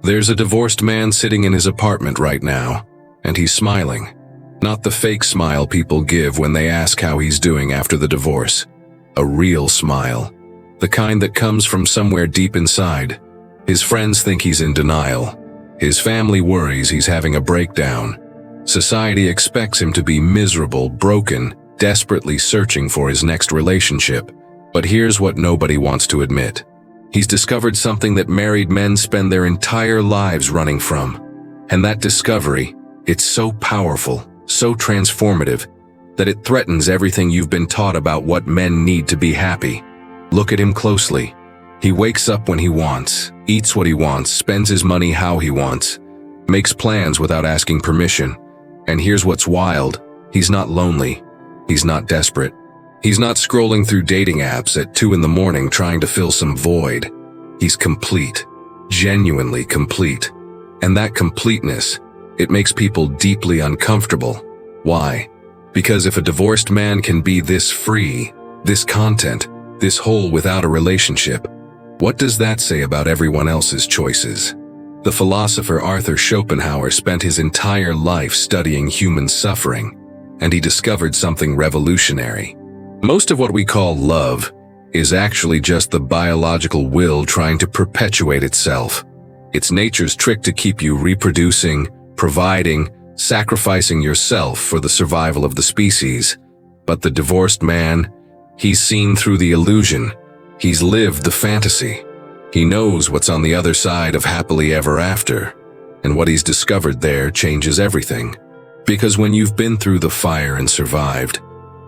There's a divorced man sitting in his apartment right now, and he's smiling. Not the fake smile people give when they ask how he's doing after the divorce. A real smile. The kind that comes from somewhere deep inside. His friends think he's in denial. His family worries he's having a breakdown. Society expects him to be miserable, broken, desperately searching for his next relationship. But here's what nobody wants to admit. He's discovered something that married men spend their entire lives running from. And that discovery, it's so powerful, so transformative, that it threatens everything you've been taught about what men need to be happy. Look at him closely. He wakes up when he wants, eats what he wants, spends his money how he wants, makes plans without asking permission. And here's what's wild. He's not lonely. He's not desperate. He's not scrolling through dating apps at 2 a.m. trying to fill some void. He's complete. Genuinely complete. And that completeness, it makes people deeply uncomfortable. Why? Because if a divorced man can be this free, this content, this whole without a relationship, what does that say about everyone else's choices? The philosopher Arthur Schopenhauer spent his entire life studying human suffering, and he discovered something revolutionary. Most of what we call love is actually just the biological will trying to perpetuate itself. It's nature's trick to keep you reproducing, providing, sacrificing yourself for the survival of the species. But the divorced man, he's seen through the illusion. He's lived the fantasy. He knows what's on the other side of happily ever after, and what he's discovered there changes everything. Because when you've been through the fire and survived,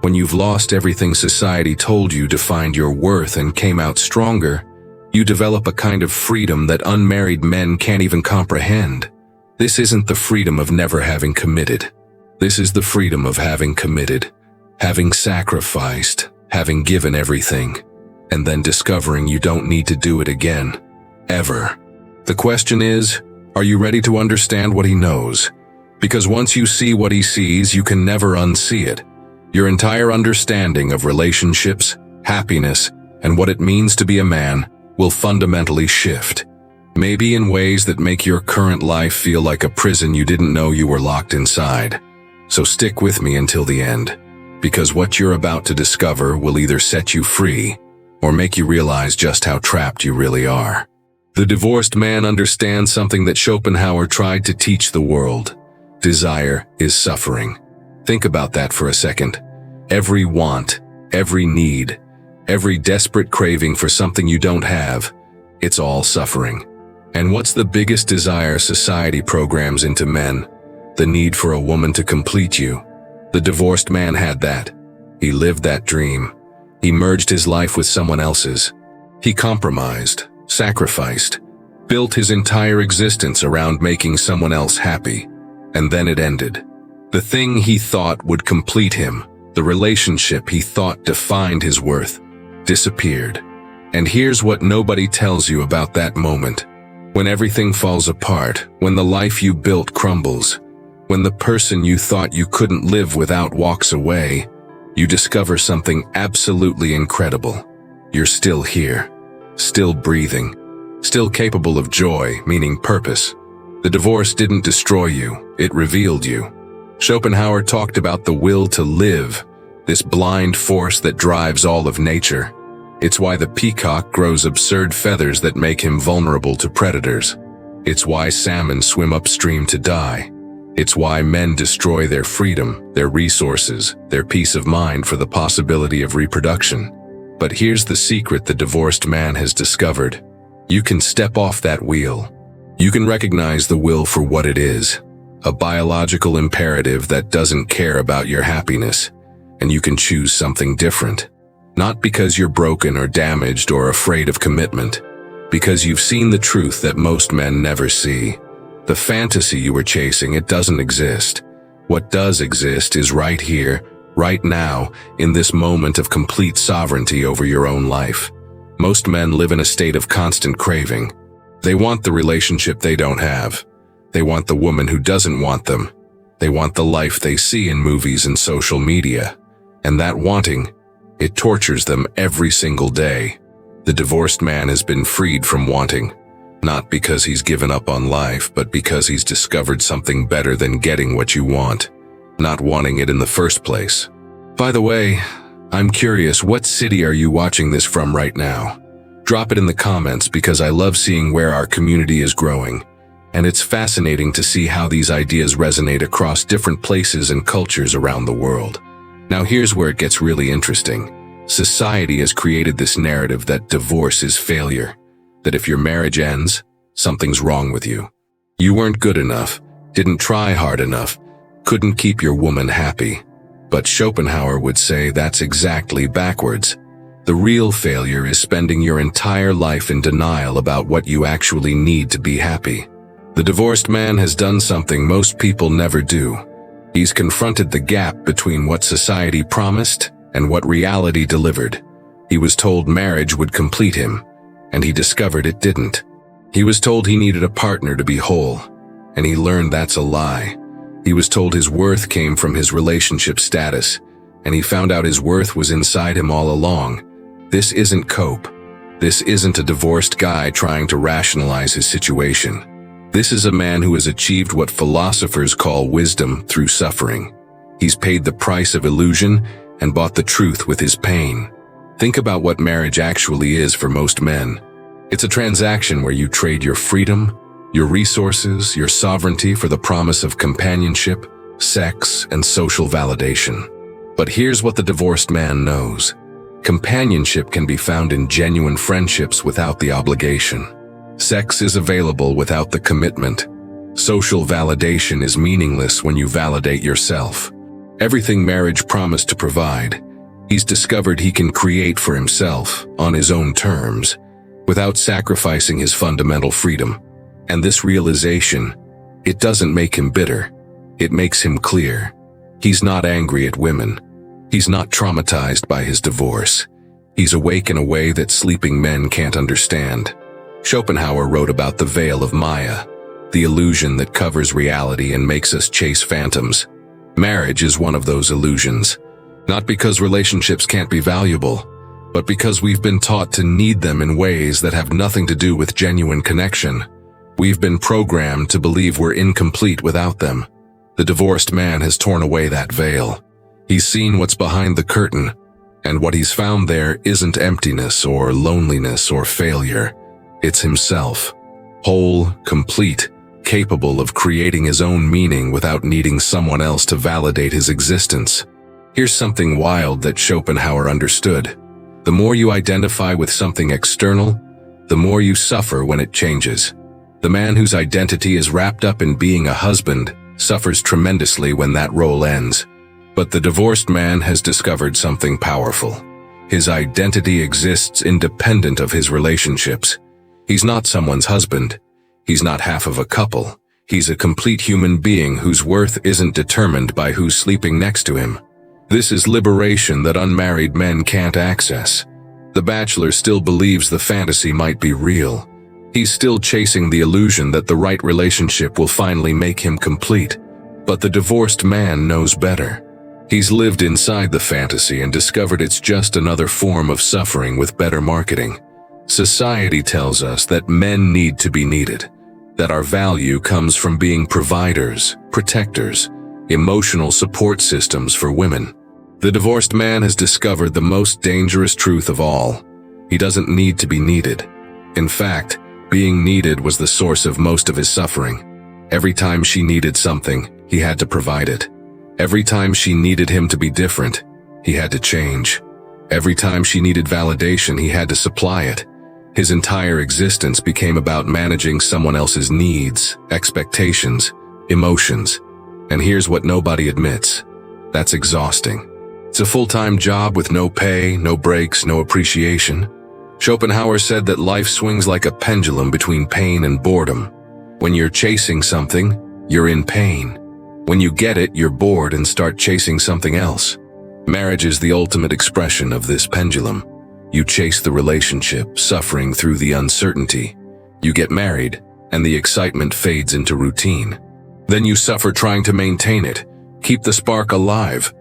when you've lost everything society told you to find your worth and came out stronger, you develop a kind of freedom that unmarried men can't even comprehend. This isn't the freedom of never having committed. This is the freedom of having committed, having sacrificed, having given everything, and then discovering you don't need to do it again, ever. The question is, are you ready to understand what he knows? Because once you see what he sees, you can never unsee it. Your entire understanding of relationships, happiness, and what it means to be a man will fundamentally shift. Maybe in ways that make your current life feel like a prison you didn't know you were locked inside. So stick with me until the end, because what you're about to discover will either set you free or make you realize just how trapped you really are. The divorced man understands something that Schopenhauer tried to teach the world. Desire is suffering. Think about that for a second. Every want, every need, every desperate craving for something you don't have, it's all suffering. And what's the biggest desire society programs into men? The need for a woman to complete you. The divorced man had that. He lived that dream. He merged his life with someone else's. He compromised, sacrificed, built his entire existence around making someone else happy. And then it ended. The thing he thought would complete him, the relationship he thought defined his worth, disappeared. And here's what nobody tells you about that moment. When everything falls apart, when the life you built crumbles, when the person you thought you couldn't live without walks away, you discover something absolutely incredible. You're still here, still breathing, still capable of joy, meaning purpose. The divorce didn't destroy you, it revealed you. Schopenhauer talked about the will to live, this blind force that drives all of nature. It's why the peacock grows absurd feathers that make him vulnerable to predators. It's why salmon swim upstream to die. It's why men destroy their freedom, their resources, their peace of mind for the possibility of reproduction. But here's the secret the divorced man has discovered. You can step off that wheel. You can recognize the will for what it is, a biological imperative that doesn't care about your happiness, and you can choose something different. Not because you're broken or damaged or afraid of commitment, because you've seen the truth that most men never see. The fantasy you were chasing, it doesn't exist. What does exist is right here, right now, in this moment of complete sovereignty over your own life. Most men live in a state of constant craving. They want the relationship they don't have. They want the woman who doesn't want them. They want the life they see in movies and social media. And that wanting, it tortures them every single day. The divorced man has been freed from wanting. Not because he's given up on life, but because he's discovered something better than getting what you want, not wanting it in the first place. By the way, I'm curious, what city are you watching this from right now? Drop it in the comments because I love seeing where our community is growing, and it's fascinating to see how these ideas resonate across different places and cultures around the world. Now here's where it gets really interesting. Society has created this narrative that divorce is failure, that if your marriage ends, something's wrong with you. You weren't good enough, didn't try hard enough, couldn't keep your woman happy. But Schopenhauer would say that's exactly backwards. The real failure is spending your entire life in denial about what you actually need to be happy. The divorced man has done something most people never do. He's confronted the gap between what society promised and what reality delivered. He was told marriage would complete him, and he discovered it didn't. He was told he needed a partner to be whole, and he learned that's a lie. He was told his worth came from his relationship status, and he found out his worth was inside him all along. This isn't cope. This isn't a divorced guy trying to rationalize his situation. This is a man who has achieved what philosophers call wisdom through suffering. He's paid the price of illusion and bought the truth with his pain. Think about what marriage actually is for most men. It's a transaction where you trade your freedom, your resources, your sovereignty for the promise of companionship, sex, and social validation. But here's what the divorced man knows. Companionship can be found in genuine friendships without the obligation. Sex is available without the commitment. Social validation is meaningless when you validate yourself. Everything marriage promised to provide, he's discovered he can create for himself on his own terms, without sacrificing his fundamental freedom. And this realization, it doesn't make him bitter. It makes him clear. He's not angry at women. He's not traumatized by his divorce. He's awake in a way that sleeping men can't understand. Schopenhauer wrote about the veil of Maya, the illusion that covers reality and makes us chase phantoms. Marriage is one of those illusions, not because relationships can't be valuable, but because we've been taught to need them in ways that have nothing to do with genuine connection. We've been programmed to believe we're incomplete without them. The divorced man has torn away that veil. He's seen what's behind the curtain, and what he's found there isn't emptiness or loneliness or failure. It's himself, whole, complete, capable of creating his own meaning without needing someone else to validate his existence. Here's something wild that Schopenhauer understood. The more you identify with something external, the more you suffer when it changes. The man whose identity is wrapped up in being a husband suffers tremendously when that role ends. But the divorced man has discovered something powerful. His identity exists independent of his relationships. He's not someone's husband. He's not half of a couple. He's a complete human being whose worth isn't determined by who's sleeping next to him. This is liberation that unmarried men can't access. The bachelor still believes the fantasy might be real. He's still chasing the illusion that the right relationship will finally make him complete. But the divorced man knows better. He's lived inside the fantasy and discovered it's just another form of suffering with better marketing. Society tells us that men need to be needed, that our value comes from being providers, protectors, emotional support systems for women. The divorced man has discovered the most dangerous truth of all. He doesn't need to be needed. In fact, being needed was the source of most of his suffering. Every time she needed something, he had to provide it. Every time she needed him to be different, he had to change. Every time she needed validation, he had to supply it. His entire existence became about managing someone else's needs, expectations, emotions. And here's what nobody admits. That's exhausting. It's a full-time job with no pay, no breaks, no appreciation. Schopenhauer said that life swings like a pendulum between pain and boredom. When you're chasing something, you're in pain. When you get it, you're bored and start chasing something else. Marriage is the ultimate expression of this pendulum. You chase the relationship, suffering through the uncertainty. You get married, and the excitement fades into routine. Then you suffer trying to maintain it, keep the spark alive,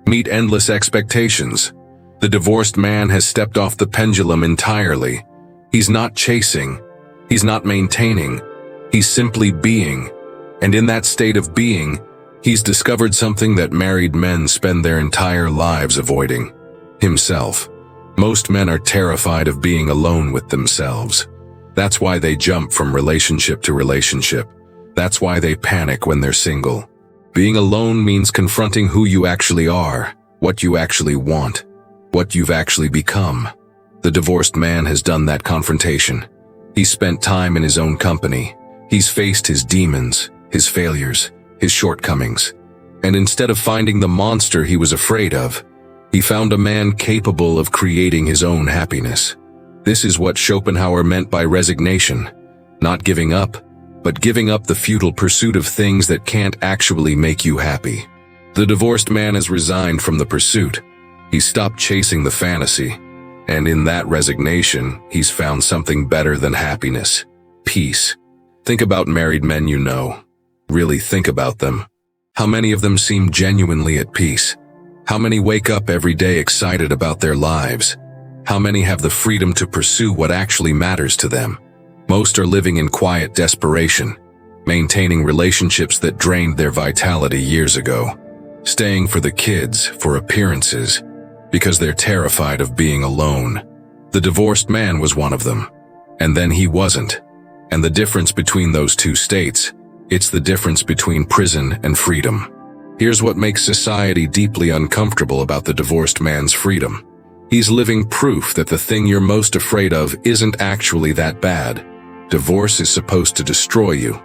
meet endless expectations. The divorced man has stepped off the pendulum entirely. He's not chasing. He's not maintaining. He's simply being. And in that state of being, he's discovered something that married men spend their entire lives avoiding: himself. Most men are terrified of being alone with themselves. That's why they jump from relationship to relationship. That's why they panic when they're single. Being alone means confronting who you actually are, what you actually want, what you've actually become. The divorced man has done that confrontation. He's spent time in his own company. He's faced his demons, his failures, his shortcomings. And instead of finding the monster he was afraid of, he found a man capable of creating his own happiness. This is what Schopenhauer meant by resignation. Not giving up, but giving up the futile pursuit of things that can't actually make you happy. The divorced man has resigned from the pursuit. He's stopped chasing the fantasy. And in that resignation, he's found something better than happiness: peace. Think about married men you know. Really think about them. How many of them seem genuinely at peace? How many wake up every day excited about their lives? How many have the freedom to pursue what actually matters to them? Most are living in quiet desperation, maintaining relationships that drained their vitality years ago, staying for the kids, for appearances, because they're terrified of being alone. The divorced man was one of them, and then he wasn't. And the difference between those two states, it's the difference between prison and freedom. Here's what makes society deeply uncomfortable about the divorced man's freedom. He's living proof that the thing you're most afraid of isn't actually that bad. Divorce is supposed to destroy you.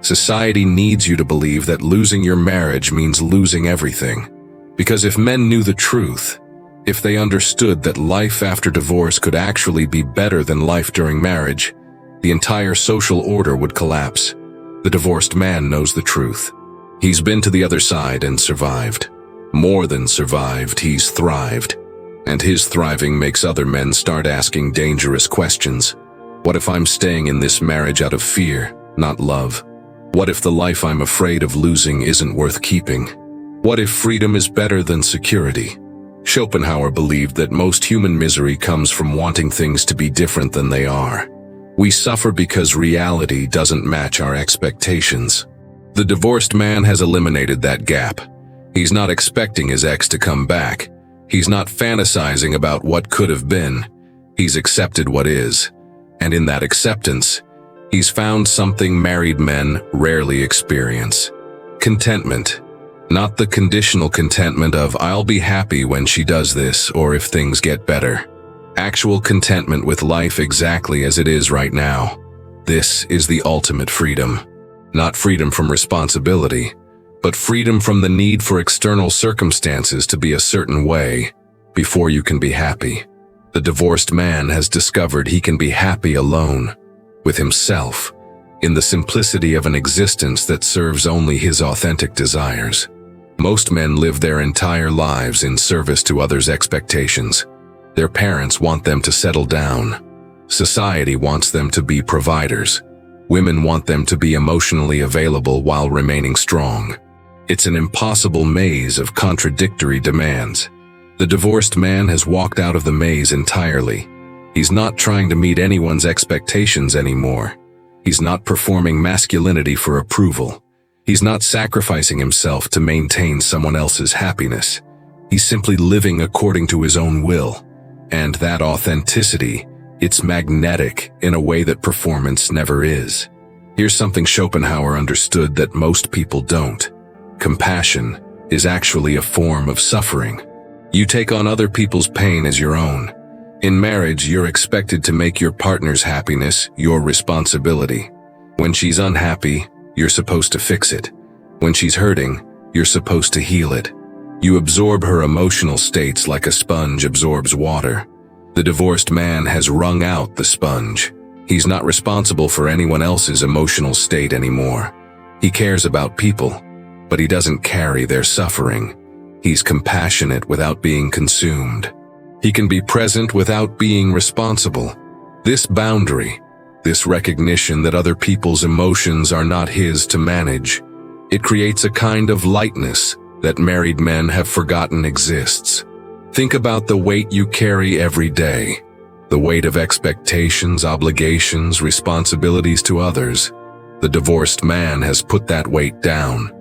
Society needs you to believe that losing your marriage means losing everything. Because if men knew the truth, if they understood that life after divorce could actually be better than life during marriage, the entire social order would collapse. The divorced man knows the truth. He's been to the other side and survived. More than survived, he's thrived. And his thriving makes other men start asking dangerous questions. What if I'm staying in this marriage out of fear, not love? What if the life I'm afraid of losing isn't worth keeping? What if freedom is better than security? Schopenhauer believed that most human misery comes from wanting things to be different than they are. We suffer because reality doesn't match our expectations. The divorced man has eliminated that gap. He's not expecting his ex to come back. He's not fantasizing about what could have been. He's accepted what is. And in that acceptance, he's found something married men rarely experience: contentment. Not the conditional contentment of "I'll be happy when she does this" or "if things get better." Actual contentment with life exactly as it is right now. This is the ultimate freedom. Not freedom from responsibility, but freedom from the need for external circumstances to be a certain way before you can be happy. The divorced man has discovered he can be happy alone, with himself, in the simplicity of an existence that serves only his authentic desires. Most men live their entire lives in service to others' expectations. Their parents want them to settle down. Society wants them to be providers. Women want them to be emotionally available while remaining strong. It's an impossible maze of contradictory demands. The divorced man has walked out of the maze entirely. He's not trying to meet anyone's expectations anymore. He's not performing masculinity for approval. He's not sacrificing himself to maintain someone else's happiness. He's simply living according to his own will. And that authenticity, it's magnetic in a way that performance never is. Here's something Schopenhauer understood that most people don't. Compassion is actually a form of suffering. You take on other people's pain as your own. In marriage, you're expected to make your partner's happiness your responsibility. When she's unhappy, you're supposed to fix it. When she's hurting, you're supposed to heal it. You absorb her emotional states like a sponge absorbs water. The divorced man has wrung out the sponge. He's not responsible for anyone else's emotional state anymore. He cares about people, but he doesn't carry their suffering. He's compassionate without being consumed. He can be present without being responsible. This boundary, this recognition that other people's emotions are not his to manage, it creates a kind of lightness that married men have forgotten exists. Think about the weight you carry every day. The weight of expectations, obligations, responsibilities to others. The divorced man has put that weight down,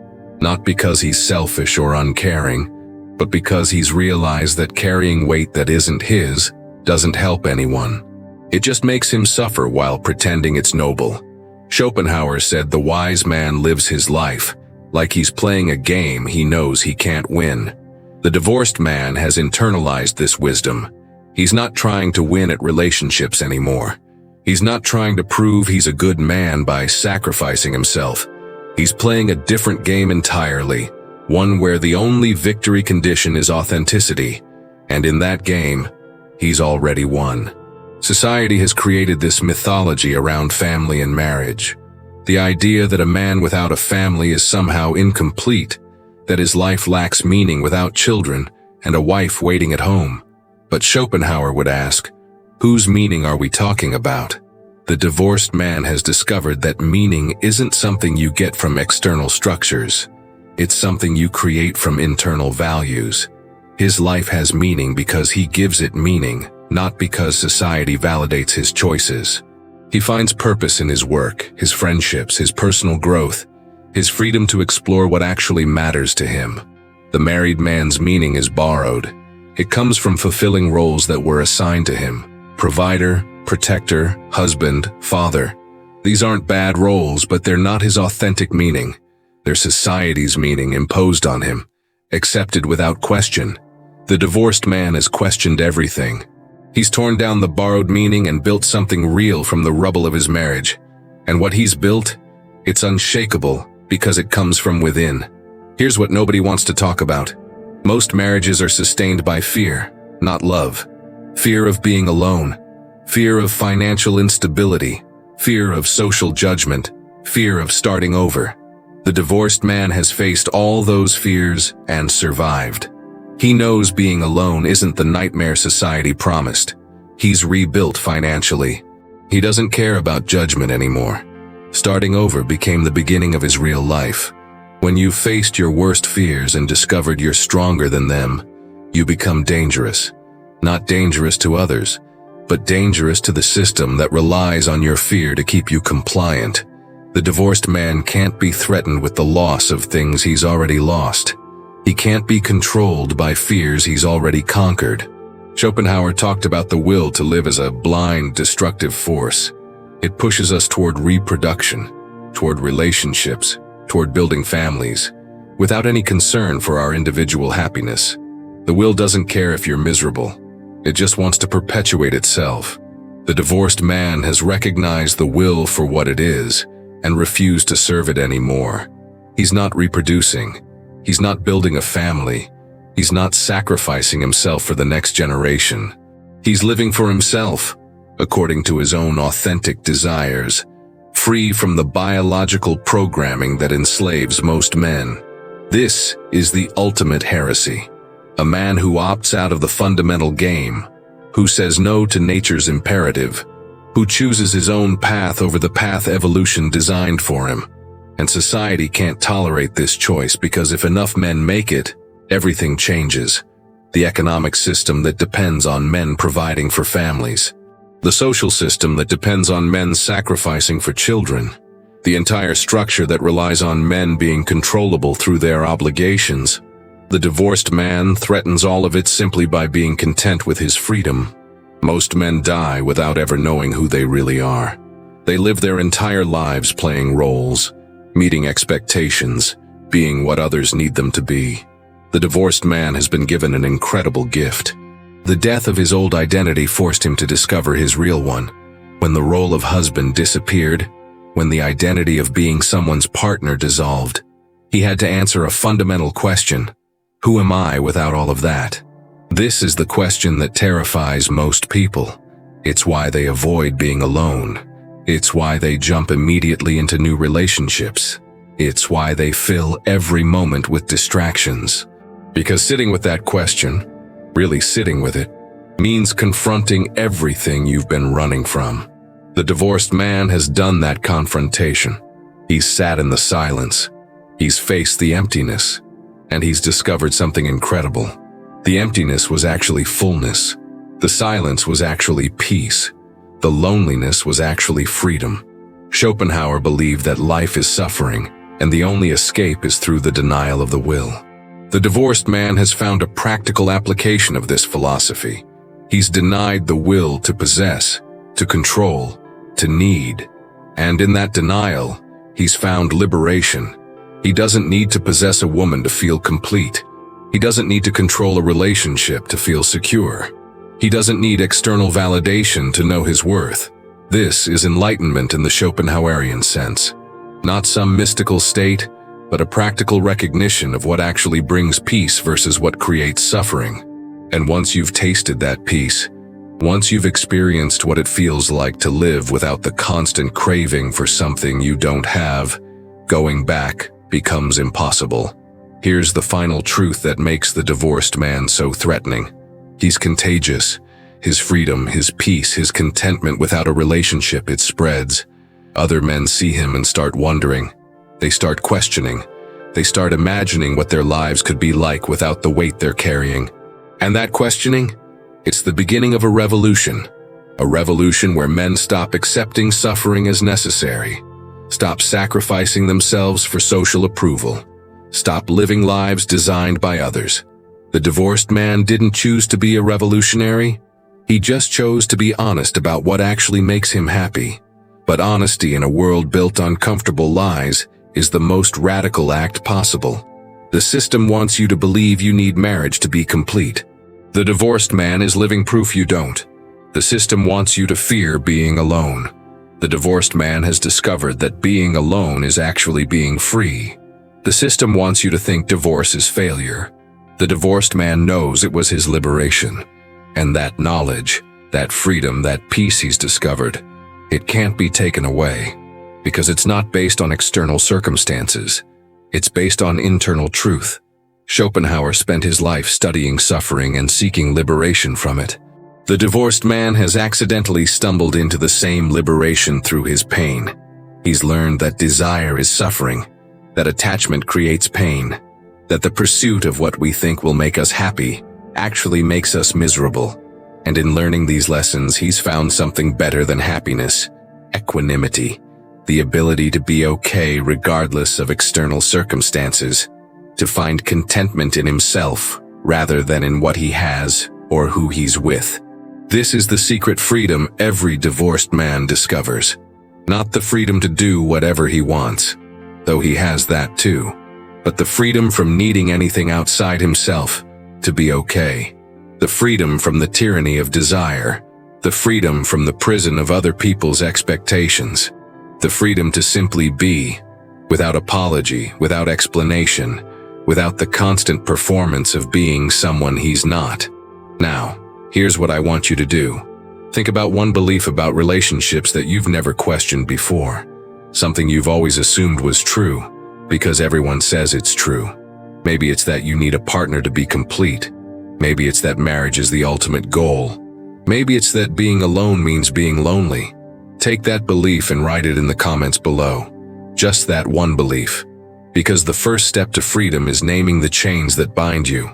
not because he's selfish or uncaring, but because he's realized that carrying weight that isn't his doesn't help anyone. It just makes him suffer while pretending it's noble. Schopenhauer said the wise man lives his life like he's playing a game he knows he can't win. The divorced man has internalized this wisdom. He's not trying to win at relationships anymore. He's not trying to prove he's a good man by sacrificing himself. He's playing a different game entirely, one where the only victory condition is authenticity, and in that game, he's already won. Society has created this mythology around family and marriage. The idea that a man without a family is somehow incomplete, that his life lacks meaning without children and a wife waiting at home. But Schopenhauer would ask, whose meaning are we talking about? The divorced man has discovered that meaning isn't something you get from external structures. It's something you create from internal values. His life has meaning because he gives it meaning, not because society validates his choices. He finds purpose in his work, his friendships, his personal growth, his freedom to explore what actually matters to him. The married man's meaning is borrowed. It comes from fulfilling roles that were assigned to him: provider, protector, husband, father. These aren't bad roles, but they're not his authentic meaning. They're society's meaning imposed on him, accepted without question. The divorced man has questioned everything. He's torn down the borrowed meaning and built something real from the rubble of his marriage. And what he's built, it's unshakable because it comes from within. Here's what nobody wants to talk about. Most marriages are sustained by fear, not love. Fear of being alone, fear of financial instability, fear of social judgment, fear of starting over. The divorced man has faced all those fears and survived. He knows being alone isn't the nightmare society promised. He's rebuilt financially. He doesn't care about judgment anymore. Starting over became the beginning of his real life. When you've faced your worst fears and discovered you're stronger than them, you become dangerous. Not dangerous to others, but dangerous to the system that relies on your fear to keep you compliant. The divorced man can't be threatened with the loss of things he's already lost. He can't be controlled by fears he's already conquered. Schopenhauer talked about the will to live as a blind, destructive force. It pushes us toward reproduction, toward relationships, toward building families, without any concern for our individual happiness. The will doesn't care if you're miserable. It just wants to perpetuate itself. The divorced man has recognized the will for what it is and refused to serve it anymore. He's not reproducing. He's not building a family. He's not sacrificing himself for the next generation. He's living for himself, according to his own authentic desires, free from the biological programming that enslaves most men. This is the ultimate heresy. A man who opts out of the fundamental game, who says no to nature's imperative, who chooses his own path over the path evolution designed for him. And society can't tolerate this choice because if enough men make it, everything changes. The economic system that depends on men providing for families. The social system that depends on men sacrificing for children. The entire structure that relies on men being controllable through their obligations. The divorced man threatens all of it simply by being content with his freedom. Most men die without ever knowing who they really are. They live their entire lives playing roles, meeting expectations, being what others need them to be. The divorced man has been given an incredible gift. The death of his old identity forced him to discover his real one. When the role of husband disappeared, when the identity of being someone's partner dissolved, he had to answer a fundamental question. Who am I without all of that? This is the question that terrifies most people. It's why they avoid being alone. It's why they jump immediately into new relationships. It's why they fill every moment with distractions. Because sitting with that question, really sitting with it, means confronting everything you've been running from. The divorced man has done that confrontation. He's sat in the silence. He's faced the emptiness. And he's discovered something incredible. The emptiness was actually fullness. The silence was actually peace. The loneliness was actually freedom. Schopenhauer believed that life is suffering, and the only escape is through the denial of the will. The divorced man has found a practical application of this philosophy. He's denied the will to possess, to control, to need. And in that denial, he's found liberation. He doesn't need to possess a woman to feel complete. He doesn't need to control a relationship to feel secure. He doesn't need external validation to know his worth. This is enlightenment in the Schopenhauerian sense. Not some mystical state, but a practical recognition of what actually brings peace versus what creates suffering. And once you've tasted that peace, once you've experienced what it feels like to live without the constant craving for something you don't have, going back becomes impossible. Here's the final truth that makes the divorced man so threatening. He's contagious. His freedom, his peace, his contentment without a relationship, it spreads. Other men see him and start wondering. They start questioning. They start imagining what their lives could be like without the weight they're carrying. And that questioning? It's the beginning of a revolution. A revolution where men stop accepting suffering as necessary. Stop sacrificing themselves for social approval. Stop living lives designed by others. The divorced man didn't choose to be a revolutionary. He just chose to be honest about what actually makes him happy. But honesty in a world built on comfortable lies is the most radical act possible. The system wants you to believe you need marriage to be complete. The divorced man is living proof you don't. The system wants you to fear being alone. The divorced man has discovered that being alone is actually being free. The system wants you to think divorce is failure. The divorced man knows it was his liberation. And that knowledge, that freedom, that peace he's discovered, it can't be taken away. Because it's not based on external circumstances. It's based on internal truth. Schopenhauer spent his life studying suffering and seeking liberation from it. The divorced man has accidentally stumbled into the same liberation through his pain. He's learned that desire is suffering, that attachment creates pain, that the pursuit of what we think will make us happy actually makes us miserable. And in learning these lessons, he's found something better than happiness: equanimity, the ability to be okay regardless of external circumstances, to find contentment in himself rather than in what he has or who he's with. This is the secret freedom every divorced man discovers. Not the freedom to do whatever he wants, though he has that too, but the freedom from needing anything outside himself to be okay. The freedom from the tyranny of desire. The freedom from the prison of other people's expectations. The freedom to simply be, without apology, without explanation, without the constant performance of being someone he's not. Now, here's what I want you to do. Think about one belief about relationships that you've never questioned before. Something you've always assumed was true, because everyone says it's true. Maybe it's that you need a partner to be complete. Maybe it's that marriage is the ultimate goal. Maybe it's that being alone means being lonely. Take that belief and write it in the comments below. Just that one belief. Because the first step to freedom is naming the chains that bind you.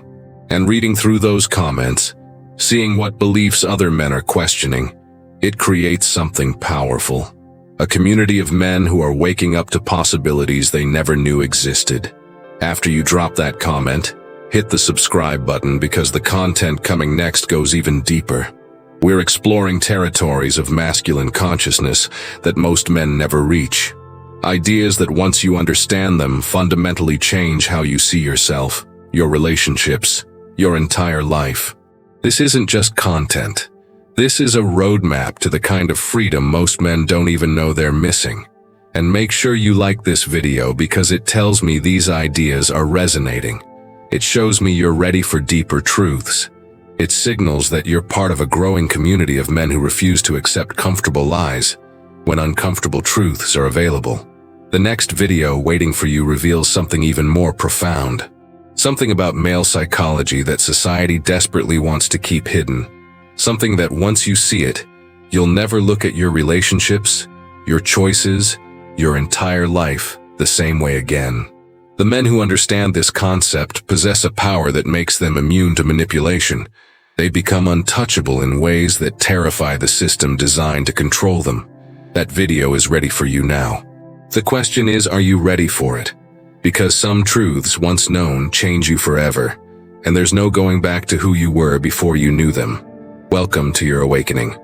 And reading through those comments, seeing what beliefs other men are questioning, it creates something powerful. A community of men who are waking up to possibilities they never knew existed. After you drop that comment, hit the subscribe button because the content coming next goes even deeper. We're exploring territories of masculine consciousness that most men never reach. Ideas that once you understand them fundamentally change how you see yourself, your relationships, your entire life. This isn't just content. This is a roadmap to the kind of freedom most men don't even know they're missing. And make sure you like this video because it tells me these ideas are resonating. It shows me you're ready for deeper truths. It signals that you're part of a growing community of men who refuse to accept comfortable lies when uncomfortable truths are available. The next video waiting for you reveals something even more profound. Something about male psychology that society desperately wants to keep hidden. Something that once you see it, you'll never look at your relationships, your choices, your entire life the same way again. The men who understand this concept possess a power that makes them immune to manipulation. They become untouchable in ways that terrify the system designed to control them. That video is ready for you now. The question is, are you ready for it? Because some truths once known change you forever, and there's no going back to who you were before you knew them. Welcome to your awakening.